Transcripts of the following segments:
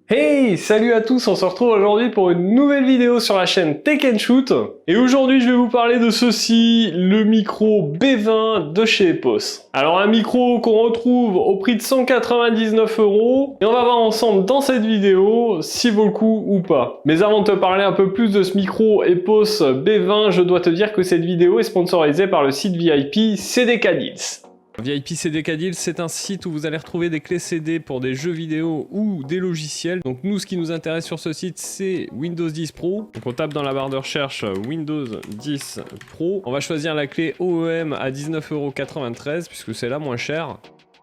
Hey, salut à tous, on se retrouve aujourd'hui pour une nouvelle vidéo sur la chaîne Tech & Shoot. Et aujourd'hui, je vais vous parler de ceci, le micro B20 de chez Epos. Alors un micro qu'on retrouve au prix de 199 €. Et on va voir ensemble dans cette vidéo s'il vaut le coup ou pas. Mais avant de te parler un peu plus de ce micro Epos B20, je dois te dire que cette vidéo est sponsorisée par le site VIP CDK Deals. VIP CDK Deals, c'est un site où vous allez retrouver des clés CD pour des jeux vidéo ou des logiciels. Donc nous, ce qui nous intéresse sur ce site, c'est Windows 10 Pro. Donc on tape dans la barre de recherche Windows 10 Pro. On va choisir la clé OEM à 19,93 € puisque c'est la moins chère.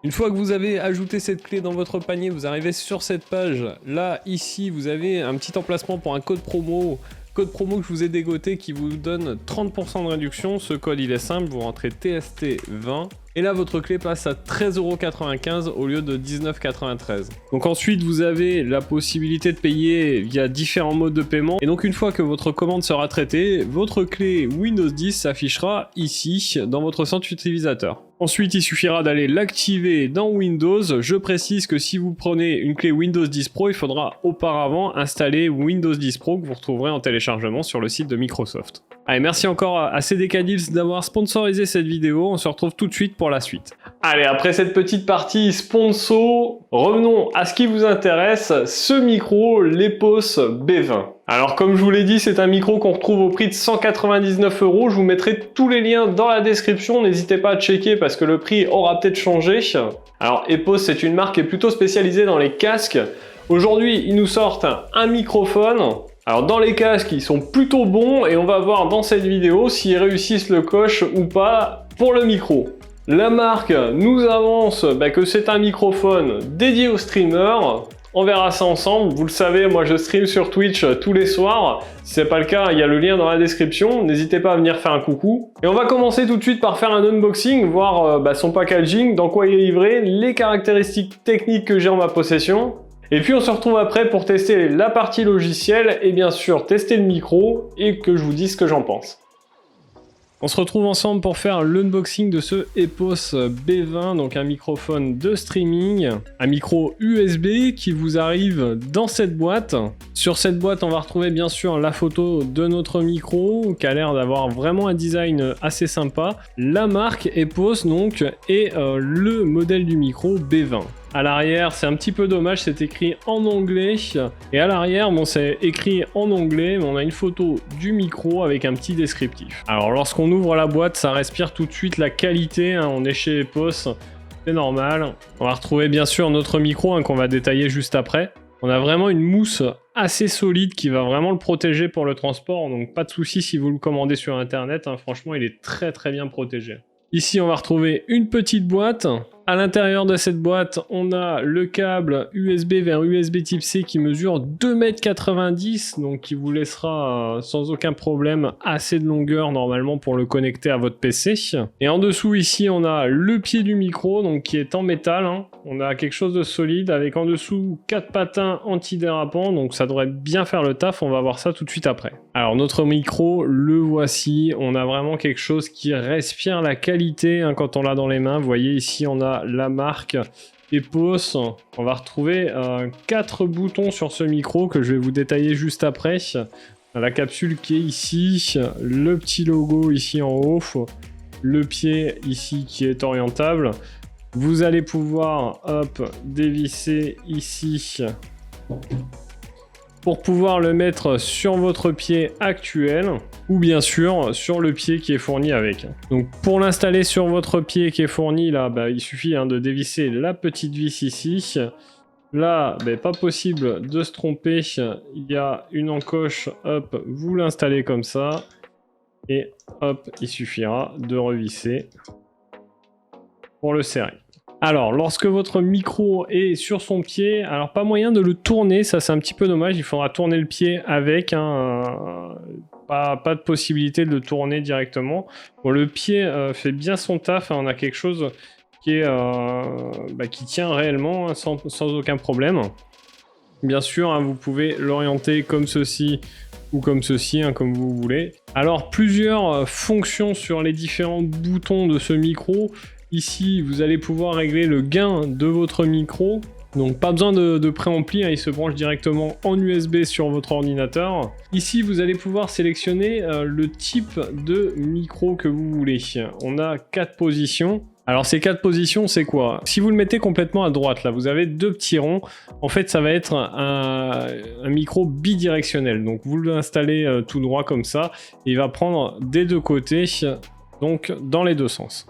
Une fois que vous avez ajouté cette clé dans votre panier, vous arrivez sur cette page. Là, ici, vous avez un petit emplacement pour un code promo. Code promo que je vous ai dégoté qui vous donne 30% de réduction. Ce code, il est simple, vous rentrez TST20. Et là, votre clé passe à 13,95 € au lieu de 19,93 €. Donc ensuite, vous avez la possibilité de payer via différents modes de paiement. Et donc une fois que votre commande sera traitée, votre clé Windows 10 s'affichera ici, dans votre centre utilisateur. Ensuite, il suffira d'aller l'activer dans Windows. Je précise que si vous prenez une clé Windows 10 Pro, il faudra auparavant installer Windows 10 Pro que vous retrouverez en téléchargement sur le site de Microsoft. Allez, merci encore à CDK Deals d'avoir sponsorisé cette vidéo. On se retrouve tout de suite pour la suite. Allez, après cette petite partie sponsor, revenons à ce qui vous intéresse, ce micro, l'Epos B20. Alors comme je vous l'ai dit, c'est un micro qu'on retrouve au prix de 199 €. Je vous mettrai tous les liens dans la description, n'hésitez pas à checker parce que le prix aura peut-être changé. Alors Epos, c'est une marque qui est plutôt spécialisée dans les casques. Aujourd'hui, ils nous sortent un microphone. Alors dans les casques, ils sont plutôt bons et on va voir dans cette vidéo s'ils réussissent le coche ou pas pour le micro. La marque nous avance que c'est un microphone dédié aux streamers. On verra ça ensemble. Vous le savez, moi je stream sur Twitch tous les soirs. Si c'est pas le cas, il y a le lien dans la description. N'hésitez pas à venir faire un coucou. Et on va commencer tout de suite par faire un unboxing, voir son packaging, dans quoi il est livré, les caractéristiques techniques que j'ai en ma possession. Et puis on se retrouve après pour tester la partie logicielle et bien sûr tester le micro et que je vous dise ce que j'en pense. On se retrouve ensemble pour faire l'unboxing de ce Epos B20, donc un microphone de streaming, un micro USB qui vous arrive dans cette boîte. Sur cette boîte, on va retrouver bien sûr la photo de notre micro qui a l'air d'avoir vraiment un design assez sympa, la marque Epos donc et le modèle du micro B20. À l'arrière, c'est un petit peu dommage, c'est écrit en anglais. Et à l'arrière, bon, c'est écrit en anglais, mais on a une photo du micro avec un petit descriptif. Alors, lorsqu'on ouvre la boîte, ça respire tout de suite la qualité. On est chez Epos, c'est normal. On va retrouver bien sûr notre micro qu'on va détailler juste après. On a vraiment une mousse assez solide qui va vraiment le protéger pour le transport. Donc, pas de souci si vous le commandez sur Internet. Franchement, il est très très bien protégé. Ici, on va retrouver une petite boîte. À l'intérieur de cette boîte, on a le câble USB vers USB type C qui mesure 2,90 m, donc qui vous laissera sans aucun problème assez de longueur normalement pour le connecter à votre PC. Et en dessous ici, on a le pied du micro, donc qui est en métal. On a quelque chose de solide avec en dessous 4 patins antidérapants, donc ça devrait bien faire le taf. On va voir ça tout de suite après. Alors notre micro, le voici. On a vraiment quelque chose qui respire la qualité quand on l'a dans les mains. Vous voyez ici, on a la marque Epos. On va retrouver 4 boutons sur ce micro que je vais vous détailler juste après. La capsule qui est ici, le petit logo ici en haut, le pied ici qui est orientable. Vous allez pouvoir dévisser ici pour pouvoir le mettre sur votre pied actuel ou bien sûr sur le pied qui est fourni avec. Donc pour l'installer sur votre pied qui est fourni là, il suffit de dévisser la petite vis ici. Là, pas possible de se tromper, il y a une encoche, vous l'installez comme ça et il suffira de revisser pour le serrer. Alors, lorsque votre micro est sur son pied, alors pas moyen de le tourner, ça c'est un petit peu dommage, il faudra tourner le pied avec, pas de possibilité de le tourner directement. Bon, le pied fait bien son taf, on a quelque chose qui tient réellement sans aucun problème. Bien sûr, vous pouvez l'orienter comme ceci ou comme ceci, comme vous voulez. Alors, plusieurs fonctions sur les différents boutons de ce micro. Ici, vous allez pouvoir régler le gain de votre micro. Donc pas besoin de préampli, hein, il se branche directement en USB sur votre ordinateur. Ici, vous allez pouvoir sélectionner le type de micro que vous voulez. On a 4 positions. Alors ces 4 positions, c'est quoi? Si vous le mettez complètement à droite, là, vous avez 2 petits ronds. En fait, ça va être un micro bidirectionnel. Donc vous l'installez tout droit comme ça. Et il va prendre des deux côtés, donc dans les deux sens.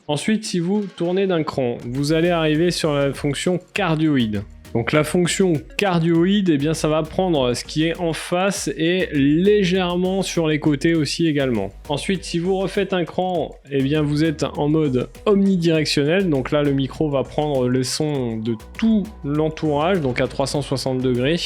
Ensuite, si vous tournez d'un cran, vous allez arriver sur la fonction cardioïde. Donc la fonction cardioïde, eh bien, ça va prendre ce qui est en face et légèrement sur les côtés aussi également. Ensuite, si vous refaites un cran, eh bien, vous êtes en mode omnidirectionnel. Donc là, le micro va prendre le son de tout l'entourage, donc à 360 degrés.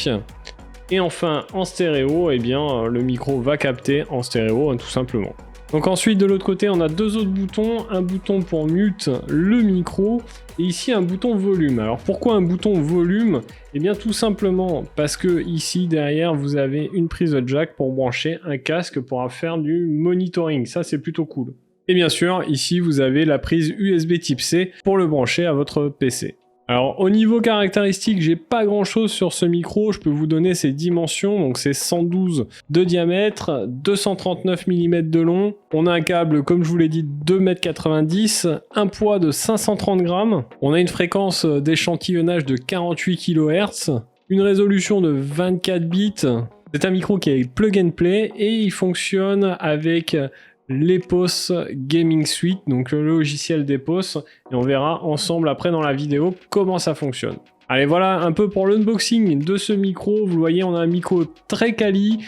Et enfin, en stéréo, eh bien, le micro va capter en stéréo, tout simplement. Donc ensuite, de l'autre côté, on a 2 autres boutons. Un bouton pour mute le micro et ici un bouton volume. Alors pourquoi un bouton volume? Eh bien tout simplement parce que ici derrière, vous avez une prise de jack pour brancher un casque pour faire du monitoring. Ça, c'est plutôt cool. Et bien sûr, ici, vous avez la prise USB type C pour le brancher à votre PC. Alors au niveau caractéristique, j'ai pas grand chose sur ce micro, je peux vous donner ses dimensions, donc c'est 112 de diamètre, 239 mm de long, on a un câble comme je vous l'ai dit 2,90 m, un poids de 530 grammes, on a une fréquence d'échantillonnage de 48 kHz, une résolution de 24 bits, c'est un micro qui est plug and play et il fonctionne avec l'Epos Gaming Suite, donc le logiciel d'Epos, et on verra ensemble après dans la vidéo comment ça fonctionne. Allez, voilà un peu pour l'unboxing de ce micro. Vous voyez, on a un micro très quali,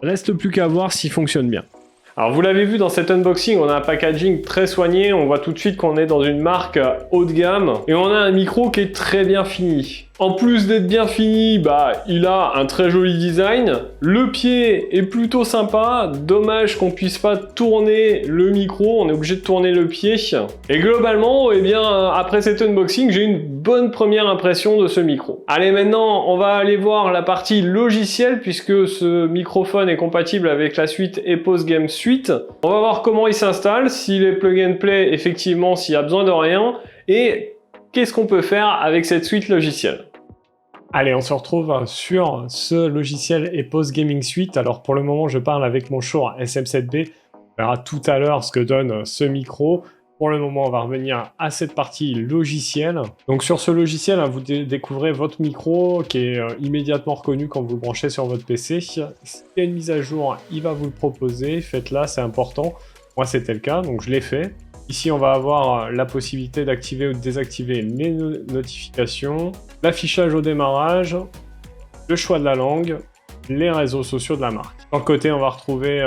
reste plus qu'à voir s'il fonctionne bien. Alors vous l'avez vu dans cet unboxing, on a un packaging très soigné, on voit tout de suite qu'on est dans une marque haut de gamme, et on a un micro qui est très bien fini. En plus d'être bien fini, il a un très joli design. Le pied est plutôt sympa. Dommage qu'on puisse pas tourner le micro. On est obligé de tourner le pied. Et globalement, eh bien, après cet unboxing, j'ai une bonne première impression de ce micro. Allez, maintenant, on va aller voir la partie logicielle puisque ce microphone est compatible avec la suite Epos Game Suite. On va voir comment il s'installe, s'il est plug and play, effectivement, s'il y a besoin de rien. Et qu'est-ce qu'on peut faire avec cette suite logicielle? Allez, on se retrouve sur ce logiciel Epos Gaming Suite. Alors pour le moment, je parle avec mon Shure SM7B. On verra tout à l'heure ce que donne ce micro. Pour le moment, on va revenir à cette partie logicielle. Donc sur ce logiciel, vous découvrez votre micro qui est immédiatement reconnu quand vous le branchez sur votre PC. S'il y a une mise à jour, il va vous le proposer. Faites-la, c'est important. Moi, c'était le cas, donc je l'ai fait. Ici, on va avoir la possibilité d'activer ou de désactiver les notifications, l'affichage au démarrage, le choix de la langue, les réseaux sociaux de la marque. D'un côté, on va retrouver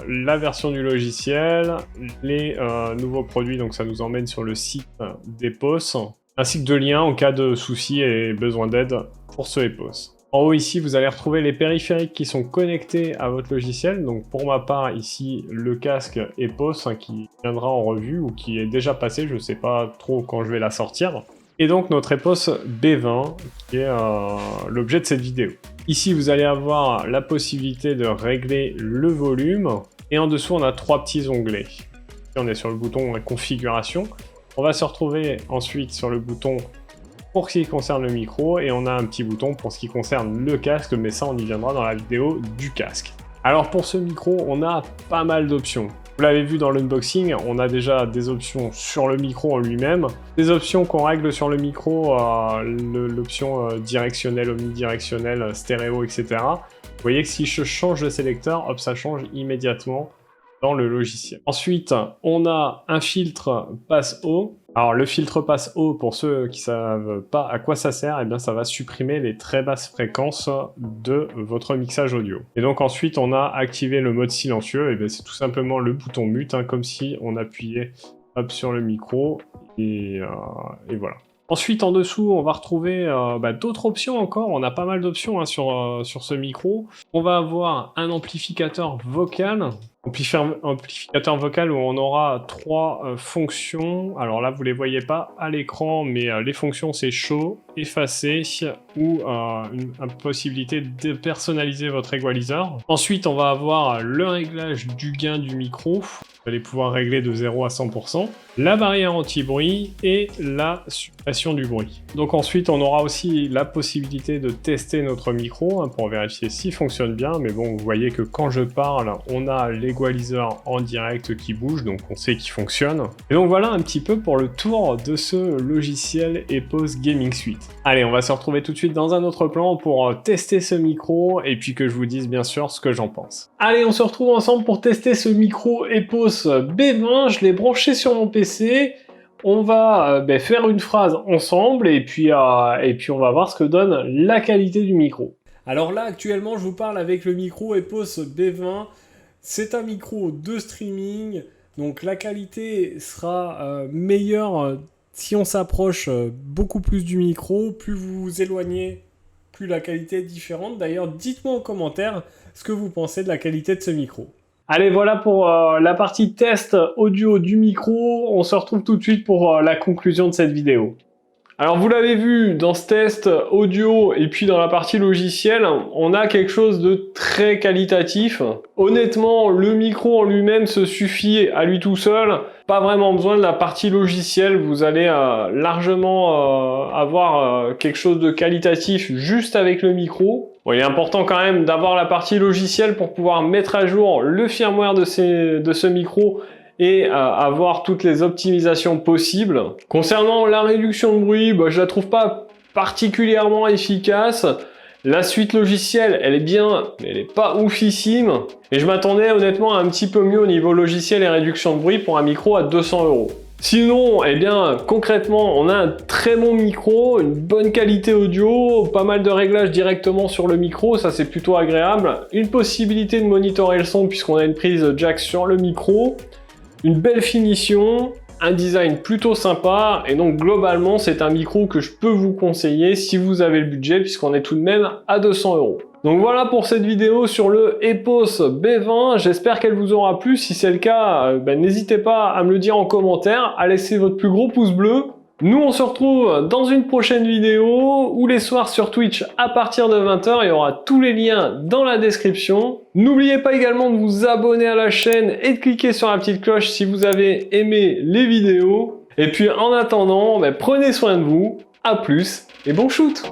la version du logiciel, les nouveaux produits, donc ça nous emmène sur le site d'Epos, ainsi que de liens en cas de soucis et besoin d'aide pour ce Epos. En haut ici, vous allez retrouver les périphériques qui sont connectés à votre logiciel. Donc pour ma part, ici, le casque Epos qui viendra en revue ou qui est déjà passé, je ne sais pas trop quand je vais la sortir. Et donc notre Epos B20 qui est l'objet de cette vidéo. Ici, vous allez avoir la possibilité de régler le volume. Et en dessous, on a 3 petits onglets. Ici, on est sur le bouton configuration. On va se retrouver ensuite sur le bouton pour ce qui concerne le micro, et on a un petit bouton pour ce qui concerne le casque, mais ça on y viendra dans la vidéo du casque. Alors pour ce micro, on a pas mal d'options. Vous l'avez vu dans l'unboxing, on a déjà des options sur le micro en lui-même, des options qu'on règle sur le micro, l'option directionnelle, omnidirectionnelle, stéréo, etc. Vous voyez que si je change de sélecteur, hop, ça change immédiatement dans le logiciel. Ensuite, on a un filtre passe-haut. Alors le filtre passe-haut, pour ceux qui ne savent pas à quoi ça sert, eh bien ça va supprimer les très basses fréquences de votre mixage audio. Et donc ensuite on a activé le mode silencieux, et bien c'est tout simplement le bouton mute, comme si on appuyait hop, sur le micro, et voilà. Ensuite en dessous on va retrouver d'autres options encore, on a pas mal d'options sur ce micro. On va avoir un amplificateur vocal. Amplificateur vocal où on aura 3 fonctions. Alors là, vous les voyez pas à l'écran, mais les fonctions, c'est chaud, effacer ou une possibilité de personnaliser votre égaliseur. Ensuite, on va avoir le réglage du gain du micro. Vous allez pouvoir régler de 0 à 100%. La barrière anti-bruit et la suppression du bruit. Donc ensuite, on aura aussi la possibilité de tester notre micro pour vérifier s'il fonctionne bien. Mais bon, vous voyez que quand je parle, on a l'égaliseur en direct qui bouge, donc on sait qu'il fonctionne. Et donc voilà un petit peu pour le tour de ce logiciel Epos Gaming Suite. Allez, on va se retrouver tout de suite dans un autre plan pour tester ce micro et puis que je vous dise bien sûr ce que j'en pense. Allez, on se retrouve ensemble pour tester ce micro Epos B20. Je l'ai branché sur mon PC. On va faire une phrase ensemble et puis on va voir ce que donne la qualité du micro. Alors là, actuellement, je vous parle avec le micro Epos B20. C'est un micro de streaming, donc la qualité sera meilleure si on s'approche beaucoup plus du micro. Plus vous vous éloignez, plus la qualité est différente. D'ailleurs, dites-moi en commentaire ce que vous pensez de la qualité de ce micro. Allez, voilà pour la partie test audio du micro. On se retrouve tout de suite pour la conclusion de cette vidéo. Alors vous l'avez vu, dans ce test audio et puis dans la partie logiciel, on a quelque chose de très qualitatif. Honnêtement, le micro en lui-même se suffit à lui tout seul. Pas vraiment besoin de la partie logicielle. Vous allez largement avoir quelque chose de qualitatif juste avec le micro. Bon, il est important quand même d'avoir la partie logicielle pour pouvoir mettre à jour le firmware de ce micro et avoir toutes les optimisations possibles. Concernant la réduction de bruit, je la trouve pas particulièrement efficace. La suite logicielle, elle est bien, mais elle est pas oufissime. Et je m'attendais honnêtement à un petit peu mieux au niveau logiciel et réduction de bruit pour un micro à 200 €. Sinon, eh bien, concrètement, on a un très bon micro, une bonne qualité audio, pas mal de réglages directement sur le micro, ça c'est plutôt agréable. Une possibilité de monitorer le son puisqu'on a une prise jack sur le micro. Une belle finition, un design plutôt sympa et donc globalement c'est un micro que je peux vous conseiller si vous avez le budget puisqu'on est tout de même à 200 €. Donc voilà pour cette vidéo sur le Epos B20, j'espère qu'elle vous aura plu. Si c'est le cas, n'hésitez pas à me le dire en commentaire, à laisser votre plus gros pouce bleu. Nous on se retrouve dans une prochaine vidéo ou les soirs sur Twitch à partir de 20 h, il y aura tous les liens dans la description. N'oubliez pas également de vous abonner à la chaîne et de cliquer sur la petite cloche si vous avez aimé les vidéos. Et puis en attendant, prenez soin de vous, à plus et bon shoot!